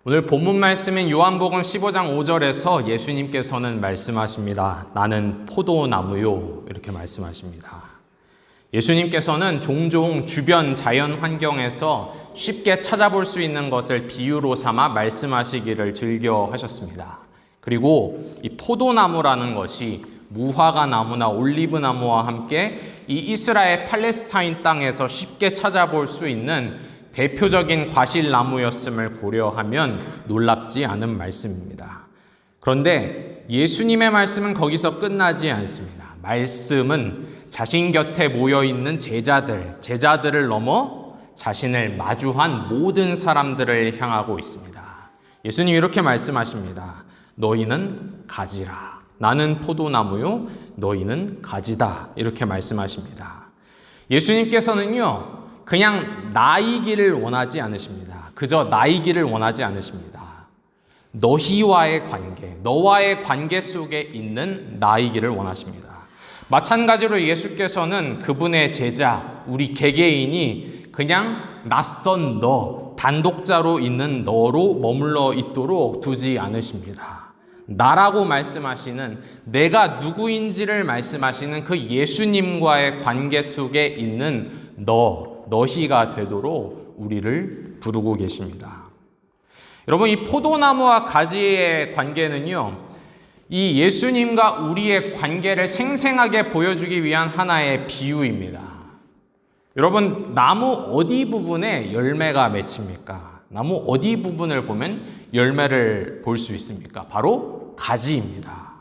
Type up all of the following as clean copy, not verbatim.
오늘 본문 말씀인 요한복음 15장 5절에서 예수님께서는 말씀하십니다. 나는 포도나무요. 이렇게 말씀하십니다. 예수님께서는 종종 주변 자연 환경에서 쉽게 찾아볼 수 있는 것을 비유로 삼아 말씀하시기를 즐겨 하셨습니다. 그리고 이 포도나무라는 것이 무화과 나무나 올리브 나무와 함께 이 이스라엘 팔레스타인 땅에서 쉽게 찾아볼 수 있는 대표적인 과실나무였음을 고려하면 놀랍지 않은 말씀입니다. 그런데 예수님의 말씀은 거기서 끝나지 않습니다. 말씀은 자신 곁에 모여있는 제자들을 넘어 자신을 마주한 모든 사람들을 향하고 있습니다. 예수님이 이렇게 말씀하십니다. 너희는 가지라. 나는 포도나무요, 너희는 가지다. 이렇게 말씀하십니다. 예수님께서는요, 그냥 나이기를 원하지 않으십니다. 그저 나이기를 원하지 않으십니다. 너희와의 관계, 너와의 관계 속에 있는 나이기를 원하십니다. 마찬가지로 예수께서는 그분의 제자, 우리 개개인이 그냥 낯선 너, 단독자로 있는 너로 머물러 있도록 두지 않으십니다. 나라고 말씀하시는, 내가 누구인지를 말씀하시는 그 예수님과의 관계 속에 있는 너희가 되도록 우리를 부르고 계십니다. 여러분, 이 포도나무와 가지의 관계는요, 이 예수님과 우리의 관계를 생생하게 보여주기 위한 하나의 비유입니다. 여러분, 나무 어디 부분에 열매가 맺힙니까? 나무 어디 부분을 보면 열매를 볼 수 있습니까? 바로 가지입니다.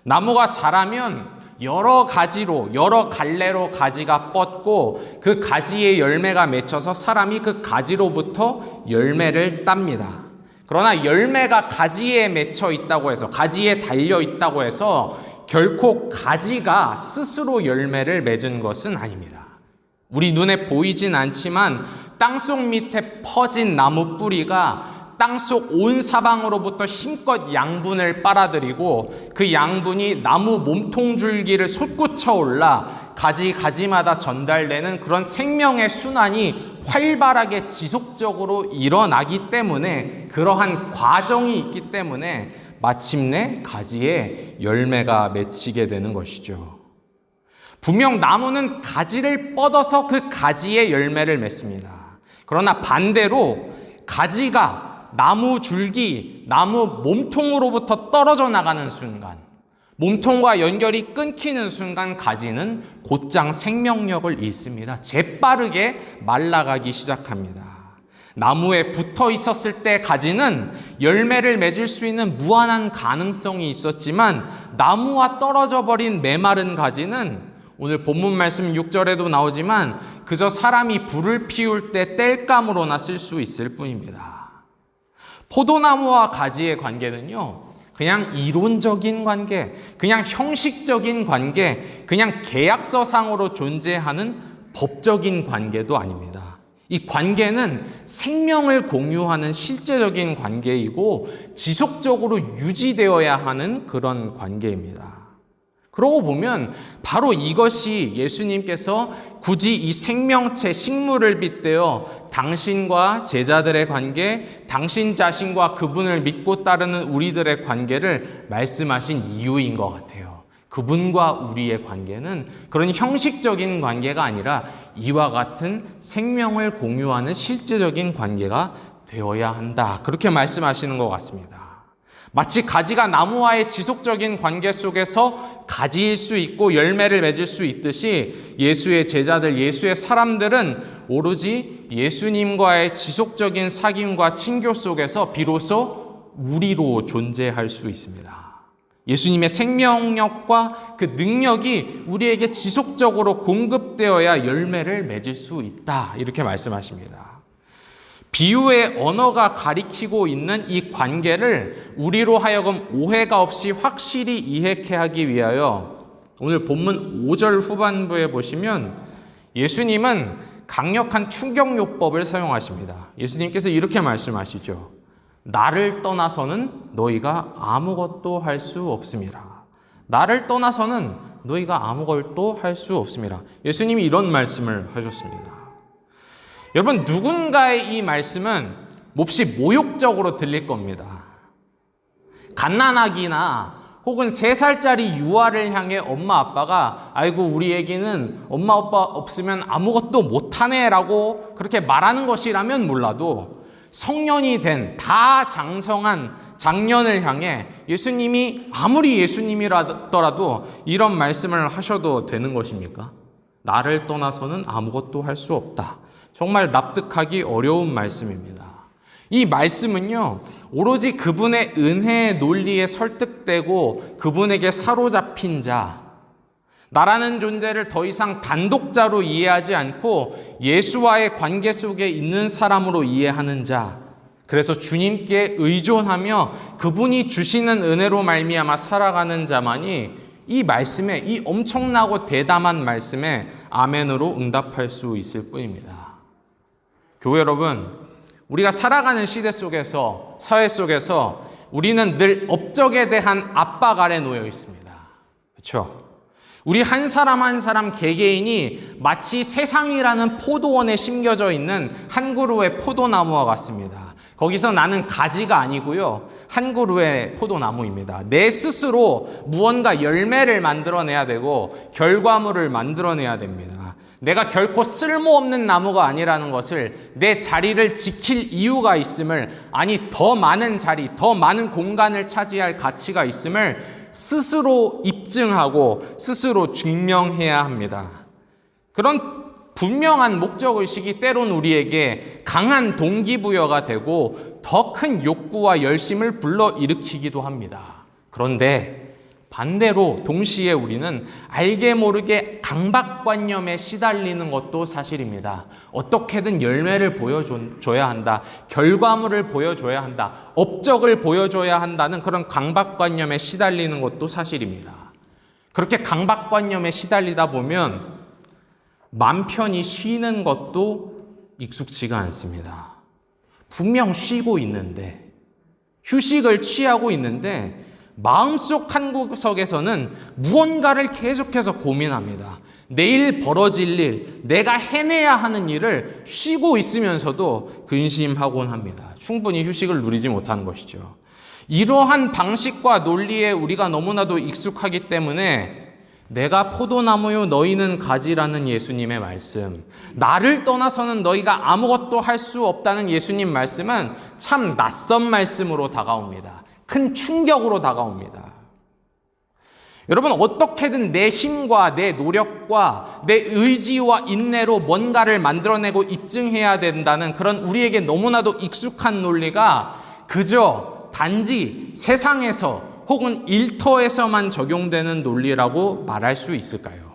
나무가 자라면 여러 가지로, 여러 갈래로 가지가 뻗고 그 가지에 열매가 맺혀서 사람이 그 가지로부터 열매를 땁니다. 그러나 열매가 가지에 맺혀 있다고 해서, 가지에 달려 있다고 해서 결코 가지가 스스로 열매를 맺은 것은 아닙니다. 우리 눈에 보이진 않지만 땅속 밑에 퍼진 나무 뿌리가 땅속 온 사방으로부터 힘껏 양분을 빨아들이고 그 양분이 나무 몸통줄기를 솟구쳐 올라 가지마다 전달되는 그런 생명의 순환이 활발하게 지속적으로 일어나기 때문에, 그러한 과정이 있기 때문에 마침내 가지에 열매가 맺히게 되는 것이죠. 분명 나무는 가지를 뻗어서 그 가지에 열매를 맺습니다. 그러나 반대로 가지가 나무 줄기, 나무 몸통으로부터 떨어져 나가는 순간, 몸통과 연결이 끊기는 순간 가지는 곧장 생명력을 잃습니다. 재빠르게 말라가기 시작합니다. 나무에 붙어 있었을 때 가지는 열매를 맺을 수 있는 무한한 가능성이 있었지만, 나무와 떨어져 버린 메마른 가지는 오늘 본문 말씀 6절에도 나오지만 그저 사람이 불을 피울 때 땔감으로나 쓸 수 있을 뿐입니다. 포도나무와 가지의 관계는요, 그냥 이론적인 관계, 그냥 형식적인 관계, 그냥 계약서상으로 존재하는 법적인 관계도 아닙니다. 이 관계는 생명을 공유하는 실제적인 관계이고 지속적으로 유지되어야 하는 그런 관계입니다. 그러고 보면 바로 이것이 예수님께서 굳이 이 생명체, 식물을 빗대어 당신과 제자들의 관계, 당신 자신과 그분을 믿고 따르는 우리들의 관계를 말씀하신 이유인 것 같아요. 그분과 우리의 관계는 그런 형식적인 관계가 아니라 이와 같은 생명을 공유하는 실제적인 관계가 되어야 한다. 그렇게 말씀하시는 것 같습니다. 마치 가지가 나무와의 지속적인 관계 속에서 가지일 수 있고 열매를 맺을 수 있듯이 예수의 제자들, 예수의 사람들은 오로지 예수님과의 지속적인 사귐과 친교 속에서 비로소 우리로 존재할 수 있습니다. 예수님의 생명력과 그 능력이 우리에게 지속적으로 공급되어야 열매를 맺을 수 있다. 이렇게 말씀하십니다. 비유의 언어가 가리키고 있는 이 관계를 우리로 하여금 오해가 없이 확실히 이해케 하기 위하여 오늘 본문 5절 후반부에 보시면 예수님은 강력한 충격요법을 사용하십니다. 예수님께서 이렇게 말씀하시죠. 나를 떠나서는 너희가 아무것도 할 수 없습니다. 나를 떠나서는 너희가 아무것도 할 수 없습니다. 예수님이 이런 말씀을 하셨습니다. 여러분, 누군가의 이 말씀은 몹시 모욕적으로 들릴 겁니다. 갓난아기나 혹은 3살짜리 유아를 향해 엄마 아빠가 아이고 우리 애기는 엄마 아빠 없으면 아무것도 못하네 라고 그렇게 말하는 것이라면 몰라도 성년이 된 다 장성한 장년을 향해 예수님이 아무리 예수님이라더라도 이런 말씀을 하셔도 되는 것입니까? 나를 떠나서는 아무것도 할 수 없다. 정말 납득하기 어려운 말씀입니다. 이 말씀은요, 오로지 그분의 은혜의 논리에 설득되고 그분에게 사로잡힌 자, 나라는 존재를 더 이상 단독자로 이해하지 않고 예수와의 관계 속에 있는 사람으로 이해하는 자, 그래서 주님께 의존하며 그분이 주시는 은혜로 말미암아 살아가는 자만이 이 말씀에, 이 엄청나고 대담한 말씀에 아멘으로 응답할 수 있을 뿐입니다. 교회 여러분, 우리가 살아가는 시대 속에서, 사회 속에서 우리는 늘 업적에 대한 압박 아래 놓여 있습니다. 그렇죠? 우리 한 사람 한 사람 개개인이 마치 세상이라는 포도원에 심겨져 있는 한 그루의 포도나무와 같습니다. 거기서 나는 가지가 아니고요, 한 그루의 포도나무입니다. 내 스스로 무언가 열매를 만들어내야 되고 결과물을 만들어내야 됩니다. 내가 결코 쓸모없는 나무가 아니라는 것을, 내 자리를 지킬 이유가 있음을, 아니 더 많은 자리, 더 많은 공간을 차지할 가치가 있음을 스스로 입증하고 스스로 증명해야 합니다. 그런 분명한 목적의식이 때론 우리에게 강한 동기부여가 되고 더 큰 욕구와 열심을 불러일으키기도 합니다. 그런데 반대로 동시에 우리는 알게 모르게 강박관념에 시달리는 것도 사실입니다. 어떻게든 열매를 보여줘야 한다. 결과물을 보여줘야 한다. 업적을 보여줘야 한다는 그런 강박관념에 시달리는 것도 사실입니다. 그렇게 강박관념에 시달리다 보면 맘 편히 쉬는 것도 익숙지가 않습니다. 분명 쉬고 있는데, 휴식을 취하고 있는데 마음속 한 구석에서는 무언가를 계속해서 고민합니다. 내일 벌어질 일, 내가 해내야 하는 일을 쉬고 있으면서도 근심하곤 합니다. 충분히 휴식을 누리지 못하는 것이죠. 이러한 방식과 논리에 우리가 너무나도 익숙하기 때문에 내가 포도나무요 너희는 가지라는 예수님의 말씀, 나를 떠나서는 너희가 아무것도 할 수 없다는 예수님 말씀은 참 낯선 말씀으로 다가옵니다. 큰 충격으로 다가옵니다. 여러분, 어떻게든 내 힘과 내 노력과 내 의지와 인내로 뭔가를 만들어내고 입증해야 된다는 그런 우리에게 너무나도 익숙한 논리가 그저 단지 세상에서 혹은 일터에서만 적용되는 논리라고 말할 수 있을까요?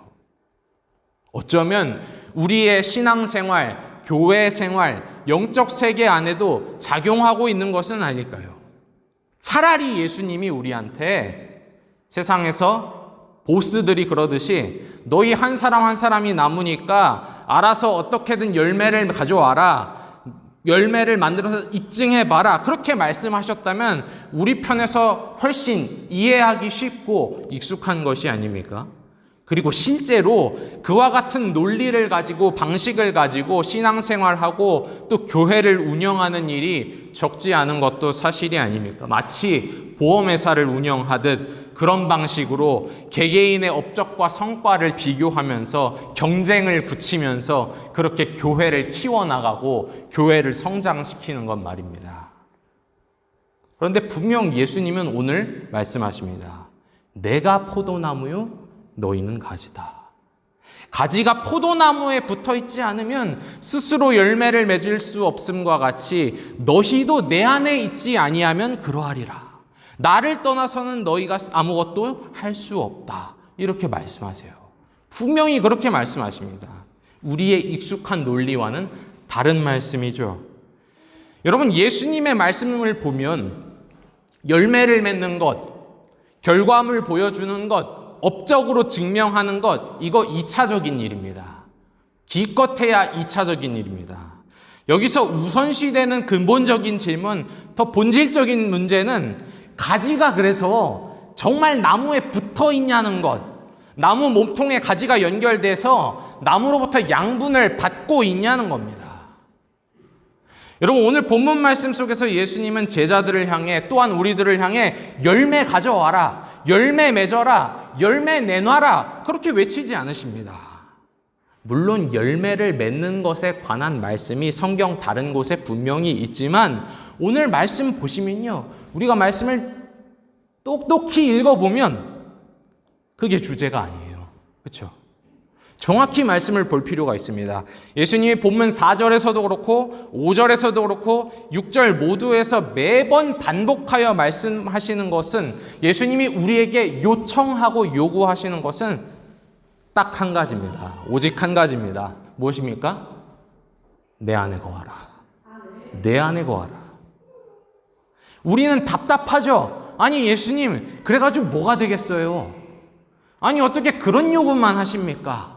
어쩌면 우리의 신앙생활, 교회 생활, 영적 세계 안에도 작용하고 있는 것은 아닐까요? 차라리 예수님이 우리한테 세상에서 보스들이 그러듯이 너희 한 사람 한 사람이 남으니까 알아서 어떻게든 열매를 가져와라, 열매를 만들어서 입증해봐라, 그렇게 말씀하셨다면 우리 편에서 훨씬 이해하기 쉽고 익숙한 것이 아닙니까? 그리고 실제로 그와 같은 논리를 가지고 방식을 가지고 신앙생활하고 또 교회를 운영하는 일이 적지 않은 것도 사실이 아닙니까? 마치 보험회사를 운영하듯 그런 방식으로 개개인의 업적과 성과를 비교하면서 경쟁을 붙이면서 그렇게 교회를 키워나가고 교회를 성장시키는 것 말입니다. 그런데 분명 예수님은 오늘 말씀하십니다. 내가 포도나무요 너희는 가지다. 가지가 포도나무에 붙어있지 않으면 스스로 열매를 맺을 수 없음과 같이 너희도 내 안에 있지 아니하면 그러하리라. 나를 떠나서는 너희가 아무것도 할 수 없다. 이렇게 말씀하세요. 분명히 그렇게 말씀하십니다. 우리의 익숙한 논리와는 다른 말씀이죠. 여러분, 예수님의 말씀을 보면 열매를 맺는 것, 결과물 보여주는 것, 업적으로 증명하는 것, 이거 2차적인 일입니다. 기껏해야 2차적인 일입니다. 여기서 우선시되는 근본적인 질문, 더 본질적인 문제는 가지가 그래서 정말 나무에 붙어 있냐는 것, 나무 몸통에 가지가 연결돼서 나무로부터 양분을 받고 있냐는 겁니다. 여러분, 오늘 본문 말씀 속에서 예수님은 제자들을 향해, 또한 우리들을 향해 열매 가져와라, 열매 맺어라, 열매 내놔라, 그렇게 외치지 않으십니다. 물론 열매를 맺는 것에 관한 말씀이 성경 다른 곳에 분명히 있지만 오늘 말씀 보시면요, 우리가 말씀을 똑똑히 읽어보면 그게 주제가 아니에요. 그렇죠? 정확히 말씀을 볼 필요가 있습니다. 예수님이 본문 4절에서도 그렇고 5절에서도 그렇고 6절 모두에서 매번 반복하여 말씀하시는 것은, 예수님이 우리에게 요청하고 요구하시는 것은 딱 한 가지입니다. 오직 한 가지입니다. 무엇입니까? 내 안에 거하라. 내 안에 거하라. 우리는 답답하죠. 아니 예수님, 그래가지고 뭐가 되겠어요? 아니 어떻게 그런 요구만 하십니까?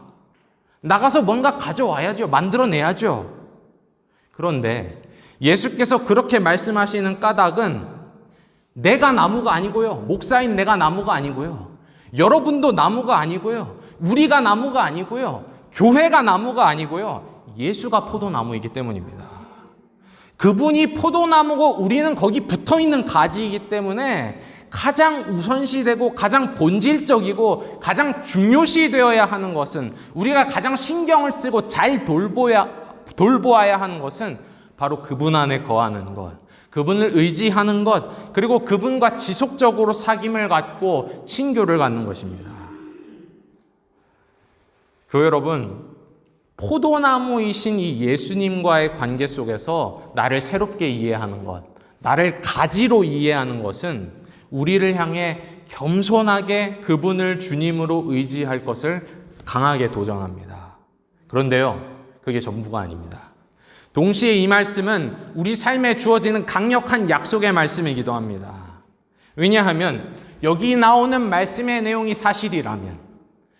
나가서 뭔가 가져와야죠. 만들어내야죠. 그런데 예수께서 그렇게 말씀하시는 까닭은 내가 나무가 아니고요, 목사인 내가 나무가 아니고요, 여러분도 나무가 아니고요, 우리가 나무가 아니고요, 교회가 나무가 아니고요, 예수가 포도나무이기 때문입니다. 그분이 포도나무고 우리는 거기 붙어있는 가지이기 때문에 가장 우선시되고 가장 본질적이고 가장 중요시 되어야 하는 것은, 우리가 가장 신경을 쓰고 잘 돌보아야 하는 것은 바로 그분 안에 거하는 것, 그분을 의지하는 것, 그리고 그분과 지속적으로 사귐을 갖고 친교를 갖는 것입니다. 교회 여러분, 포도나무이신 이 예수님과의 관계 속에서 나를 새롭게 이해하는 것, 나를 가지로 이해하는 것은 우리를 향해 겸손하게 그분을 주님으로 의지할 것을 강하게 도전합니다. 그런데요, 그게 전부가 아닙니다. 동시에 이 말씀은 우리 삶에 주어지는 강력한 약속의 말씀이기도 합니다. 왜냐하면 여기 나오는 말씀의 내용이 사실이라면,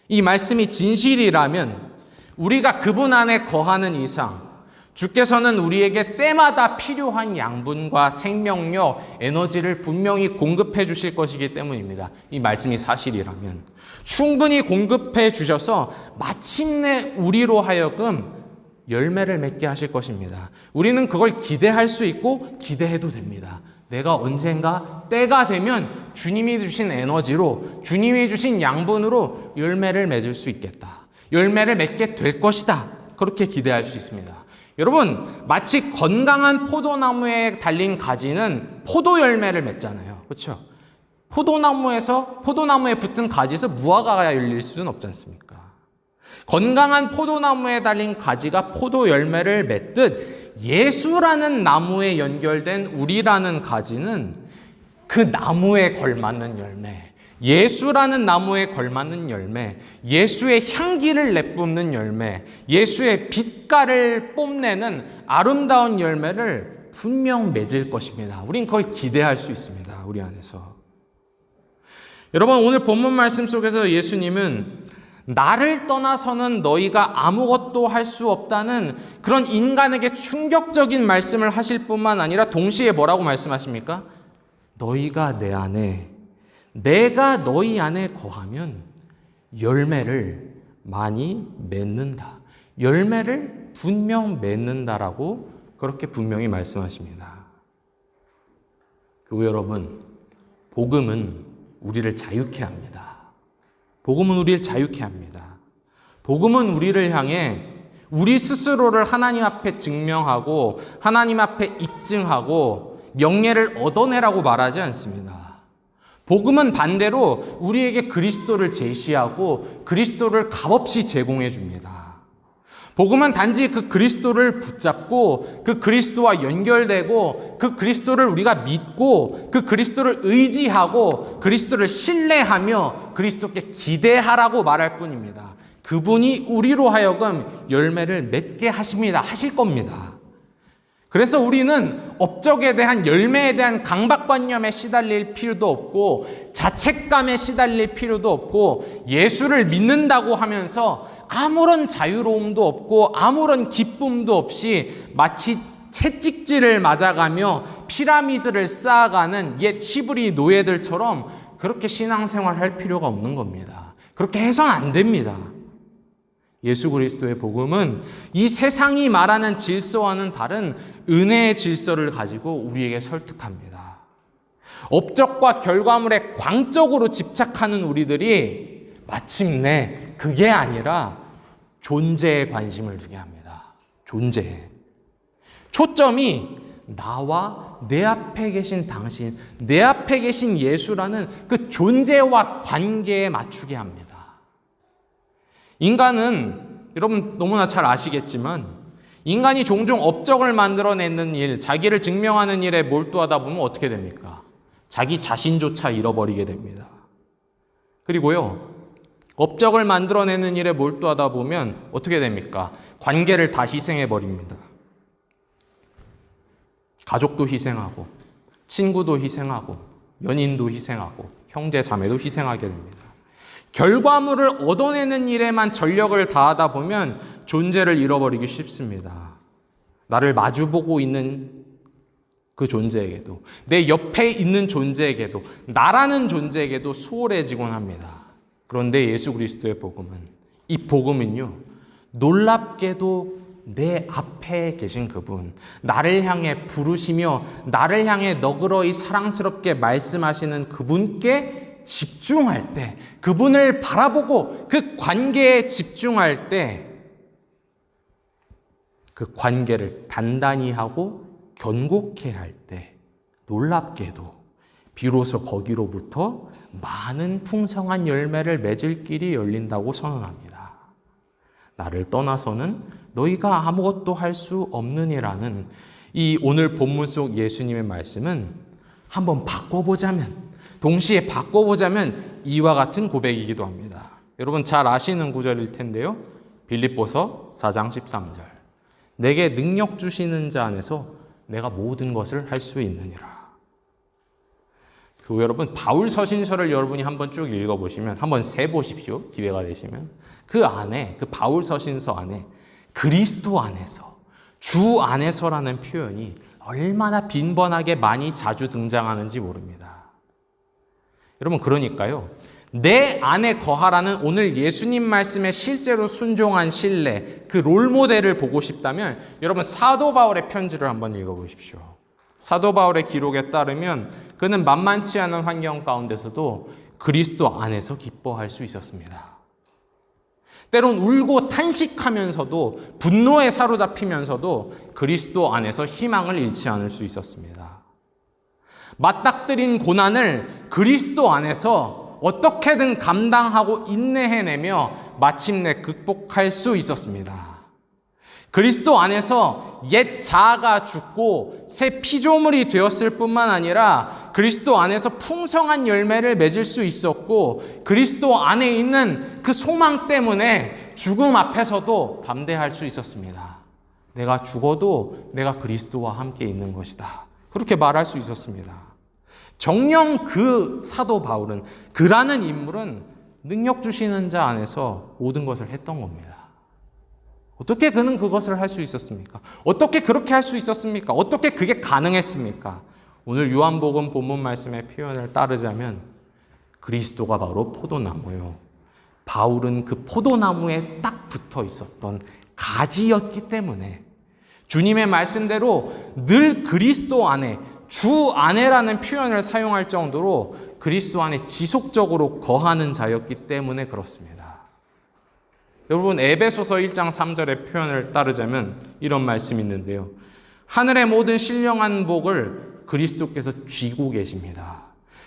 이 말씀이 진실이라면 우리가 그분 안에 거하는 이상 주께서는 우리에게 때마다 필요한 양분과 생명력, 에너지를 분명히 공급해 주실 것이기 때문입니다. 이 말씀이 사실이라면 충분히 공급해 주셔서 마침내 우리로 하여금 열매를 맺게 하실 것입니다. 우리는 그걸 기대할 수 있고 기대해도 됩니다. 내가 언젠가 때가 되면 주님이 주신 에너지로, 주님이 주신 양분으로 열매를 맺을 수 있겠다, 열매를 맺게 될 것이다, 그렇게 기대할 수 있습니다. 여러분, 마치 건강한 포도나무에 달린 가지는 포도 열매를 맺잖아요. 그렇죠? 포도나무에 붙은 가지에서 무화과가 열릴 수는 없지 않습니까? 건강한 포도나무에 달린 가지가 포도 열매를 맺듯 예수라는 나무에 연결된 우리라는 가지는 그 나무에 걸맞는 열매, 예수라는 나무에 걸맞는 열매, 예수의 향기를 내뿜는 열매, 예수의 빛깔을 뽐내는 아름다운 열매를 분명 맺을 것입니다. 우린 그걸 기대할 수 있습니다. 우리 안에서. 여러분, 오늘 본문 말씀 속에서 예수님은 나를 떠나서는 너희가 아무것도 할 수 없다는 그런 인간에게 충격적인 말씀을 하실 뿐만 아니라 동시에 뭐라고 말씀하십니까? 너희가 내 안에, 내가 너희 안에 거하면 열매를 많이 맺는다, 열매를 분명 맺는다라고 그렇게 분명히 말씀하십니다. 교회 여러분, 복음은 우리를 자유케 합니다. 복음은 우리를 자유케 합니다. 복음은 우리를 향해 우리 스스로를 하나님 앞에 증명하고 하나님 앞에 입증하고 명예를 얻어내라고 말하지 않습니다. 복음은 반대로 우리에게 그리스도를 제시하고 그리스도를 값없이 제공해 줍니다. 복음은 단지 그 그리스도를 붙잡고 그 그리스도와 연결되고 그 그리스도를 우리가 믿고 그 그리스도를 의지하고 그리스도를 신뢰하며 그리스도께 기대하라고 말할 뿐입니다. 그분이 우리로 하여금 열매를 맺게 하실 겁니다. 그래서 우리는 업적에 대한, 열매에 대한 강박관념에 시달릴 필요도 없고 자책감에 시달릴 필요도 없고 예수를 믿는다고 하면서 아무런 자유로움도 없고 아무런 기쁨도 없이 마치 채찍질을 맞아가며 피라미드를 쌓아가는 옛 히브리 노예들처럼 그렇게 신앙생활 할 필요가 없는 겁니다. 그렇게 해서는 안 됩니다. 예수 그리스도의 복음은 이 세상이 말하는 질서와는 다른 은혜의 질서를 가지고 우리에게 설득합니다. 업적과 결과물에 광적으로 집착하는 우리들이 마침내 그게 아니라 존재에 관심을 두게 합니다. 존재에. 초점이 나와 내 앞에 계신 당신, 내 앞에 계신 예수라는 그 존재와 관계에 맞추게 합니다. 인간은 여러분 너무나 잘 아시겠지만 인간이 종종 업적을 만들어내는 일, 자기를 증명하는 일에 몰두하다 보면 어떻게 됩니까? 자기 자신조차 잃어버리게 됩니다. 그리고요, 업적을 만들어내는 일에 몰두하다 보면 어떻게 됩니까? 관계를 다 희생해버립니다. 가족도 희생하고, 친구도 희생하고, 연인도 희생하고, 형제 자매도 희생하게 됩니다. 결과물을 얻어내는 일에만 전력을 다하다 보면 존재를 잃어버리기 쉽습니다. 나를 마주보고 있는 그 존재에게도, 내 옆에 있는 존재에게도, 나라는 존재에게도 소홀해지곤 합니다. 그런데 예수 그리스도의 복음은, 이 복음은요, 놀랍게도 내 앞에 계신 그분, 나를 향해 부르시며 나를 향해 너그러이 사랑스럽게 말씀하시는 그분께 집중할 때, 그분을 바라보고 그 관계에 집중할 때 그 관계를 단단히 하고 견고케 할 때 놀랍게도 비로소 거기로부터 많은 풍성한 열매를 맺을 길이 열린다고 선언합니다. 나를 떠나서는 너희가 아무것도 할 수 없느니라는 이 오늘 본문 속 예수님의 말씀은 한번 바꿔보자면, 동시에 바꿔보자면 이와 같은 고백이기도 합니다. 여러분 잘 아시는 구절일 텐데요. 빌립보서 4장 13절. 내게 능력 주시는 자 안에서 내가 모든 것을 할 수 있느니라. 그 여러분 바울 서신서를 여러분이 한번 쭉 읽어보시면, 한번 세보십시오. 기회가 되시면. 그 안에, 그 바울 서신서 안에 그리스도 안에서, 주 안에서라는 표현이 얼마나 빈번하게 많이 자주 등장하는지 모릅니다. 여러분 그러니까요, 내 안에 거하라는 오늘 예수님 말씀에 실제로 순종한 신뢰, 그 롤모델을 보고 싶다면 여러분 사도 바울의 편지를 한번 읽어보십시오. 사도 바울의 기록에 따르면 그는 만만치 않은 환경 가운데서도 그리스도 안에서 기뻐할 수 있었습니다. 때론 울고 탄식하면서도, 분노에 사로잡히면서도 그리스도 안에서 희망을 잃지 않을 수 있었습니다. 맞닥뜨린 고난을 그리스도 안에서 어떻게든 감당하고 인내해내며 마침내 극복할 수 있었습니다. 그리스도 안에서 옛 자아가 죽고 새 피조물이 되었을 뿐만 아니라 그리스도 안에서 풍성한 열매를 맺을 수 있었고, 그리스도 안에 있는 그 소망 때문에 죽음 앞에서도 담대할 수 있었습니다. 내가 죽어도 내가 그리스도와 함께 있는 것이다. 그렇게 말할 수 있었습니다. 정녕 그 사도 바울은, 그라는 인물은 능력 주시는 자 안에서 모든 것을 했던 겁니다. 어떻게 그는 그것을 할 수 있었습니까? 어떻게 그렇게 할 수 있었습니까? 어떻게 그게 가능했습니까? 오늘 요한복음 본문 말씀의 표현을 따르자면 그리스도가 바로 포도나무요, 바울은 그 포도나무에 딱 붙어 있었던 가지였기 때문에 주님의 말씀대로 늘 그리스도 안에, 주 안에라는 표현을 사용할 정도로 그리스도 안에 지속적으로 거하는 자였기 때문에 그렇습니다. 여러분 에베소서 1장 3절의 표현을 따르자면 이런 말씀이 있는데요. 하늘의 모든 신령한 복을 그리스도께서 쥐고 계십니다.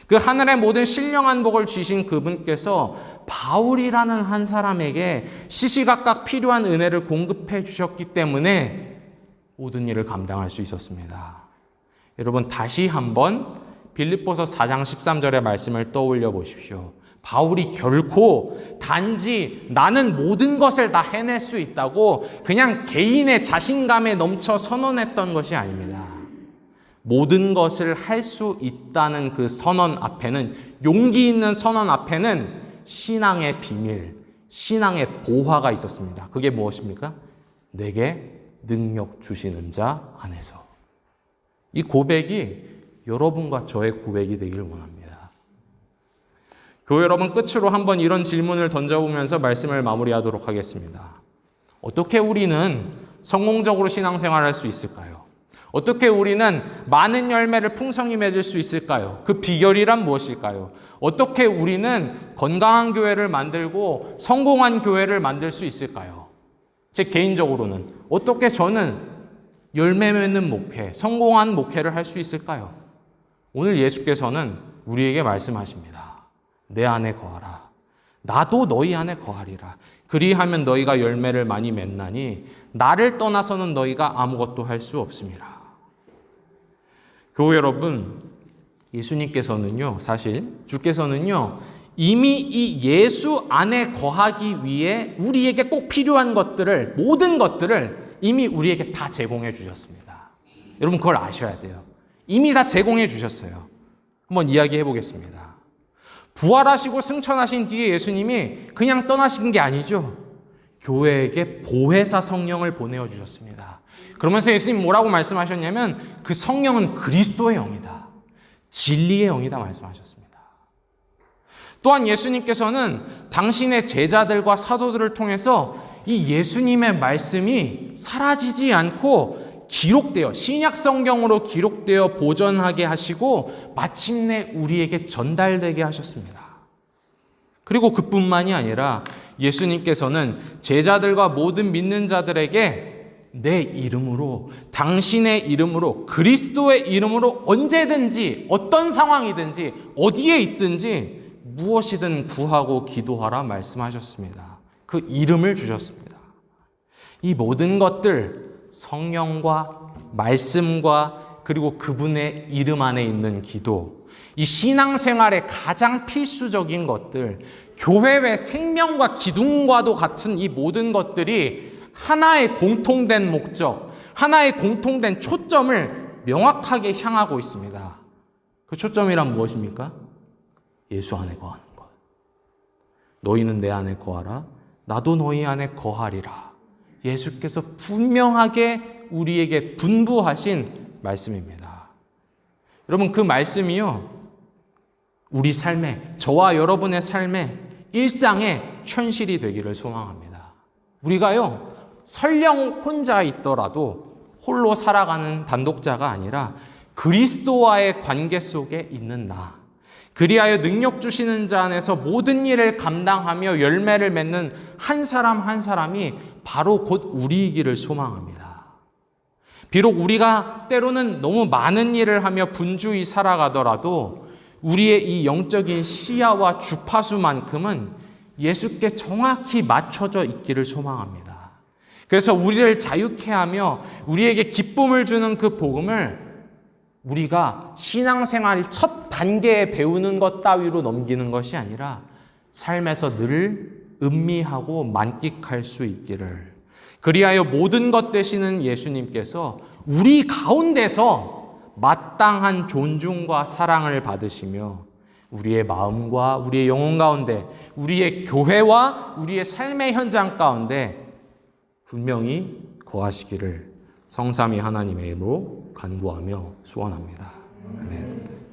그 하늘의 모든 신령한 복을 쥐신 그분께서 바울이라는 한 사람에게 시시각각 필요한 은혜를 공급해 주셨기 때문에 모든 일을 감당할 수 있었습니다. 여러분 다시 한번 빌립보서 4장 13절의 말씀을 떠올려 보십시오. 바울이 결코 단지 나는 모든 것을 다 해낼 수 있다고 그냥 개인의 자신감에 넘쳐 선언했던 것이 아닙니다. 모든 것을 할 수 있다는 그 선언 앞에는, 용기 있는 선언 앞에는 신앙의 비밀, 신앙의 보화가 있었습니다. 그게 무엇입니까? 내게 능력 주시는 자 안에서. 이 고백이 여러분과 저의 고백이 되기를 원합니다. 교회 여러분, 끝으로 한번 이런 질문을 던져보면서 말씀을 마무리하도록 하겠습니다. 어떻게 우리는 성공적으로 신앙생활을 할 수 있을까요? 어떻게 우리는 많은 열매를 풍성히 맺을 수 있을까요? 그 비결이란 무엇일까요? 어떻게 우리는 건강한 교회를 만들고 성공한 교회를 만들 수 있을까요? 제 개인적으로는 어떻게 저는 열매 맺는 목회, 성공한 목회를 할 수 있을까요? 오늘 예수께서는 우리에게 말씀하십니다. 내 안에 거하라. 나도 너희 안에 거하리라. 그리하면 너희가 열매를 많이 맺나니 나를 떠나서는 너희가 아무것도 할 수 없습니다. 교회 여러분, 예수님께서는요, 사실 주께서는요, 이미 이 예수 안에 거하기 위해 우리에게 꼭 필요한 것들을, 모든 것들을 이미 우리에게 다 제공해 주셨습니다. 여러분 그걸 아셔야 돼요. 이미 다 제공해 주셨어요. 한번 이야기해 보겠습니다. 부활하시고 승천하신 뒤에 예수님이 그냥 떠나신 게 아니죠. 교회에게 보혜사 성령을 보내어 주셨습니다. 그러면서 예수님 뭐라고 말씀하셨냐면 그 성령은 그리스도의 영이다. 진리의 영이다 말씀하셨습니다. 또한 예수님께서는 당신의 제자들과 사도들을 통해서 이 예수님의 말씀이 사라지지 않고 기록되어 신약 성경으로 기록되어 보존하게 하시고 마침내 우리에게 전달되게 하셨습니다. 그리고 그뿐만이 아니라 예수님께서는 제자들과 모든 믿는 자들에게 내 이름으로, 당신의 이름으로, 그리스도의 이름으로 언제든지 어떤 상황이든지 어디에 있든지 무엇이든 구하고 기도하라 말씀하셨습니다. 그 이름을 주셨습니다. 이 모든 것들 성령과 말씀과 그리고 그분의 이름 안에 있는 기도, 이 신앙생활의 가장 필수적인 것들, 교회의 생명과 기둥과도 같은 이 모든 것들이 하나의 공통된 목적, 하나의 공통된 초점을 명확하게 향하고 있습니다. 그 초점이란 무엇입니까? 예수 안에 거하는 것. 너희는 내 안에 거하라. 나도 너희 안에 거하리라. 예수께서 분명하게 우리에게 분부하신 말씀입니다. 여러분 그 말씀이요, 우리 삶에, 저와 여러분의 삶에, 일상의 현실이 되기를 소망합니다. 우리가요, 설령 혼자 있더라도 홀로 살아가는 단독자가 아니라 그리스도와의 관계 속에 있는 나, 그리하여 능력 주시는 자 안에서 모든 일을 감당하며 열매를 맺는 한 사람 한 사람이 바로 곧 우리이기를 소망합니다. 비록 우리가 때로는 너무 많은 일을 하며 분주히 살아가더라도 우리의 이 영적인 시야와 주파수만큼은 예수께 정확히 맞춰져 있기를 소망합니다. 그래서 우리를 자유케 하며 우리에게 기쁨을 주는 그 복음을 우리가 신앙생활 첫 단계에 배우는 것 따위로 넘기는 것이 아니라 삶에서 늘 음미하고 만끽할 수 있기를, 그리하여 모든 것 되시는 예수님께서 우리 가운데서 마땅한 존중과 사랑을 받으시며 우리의 마음과 우리의 영혼 가운데, 우리의 교회와 우리의 삶의 현장 가운데 분명히 거하시기를 성삼위 하나님의 이름으로 간구하며 소원합니다. 아멘.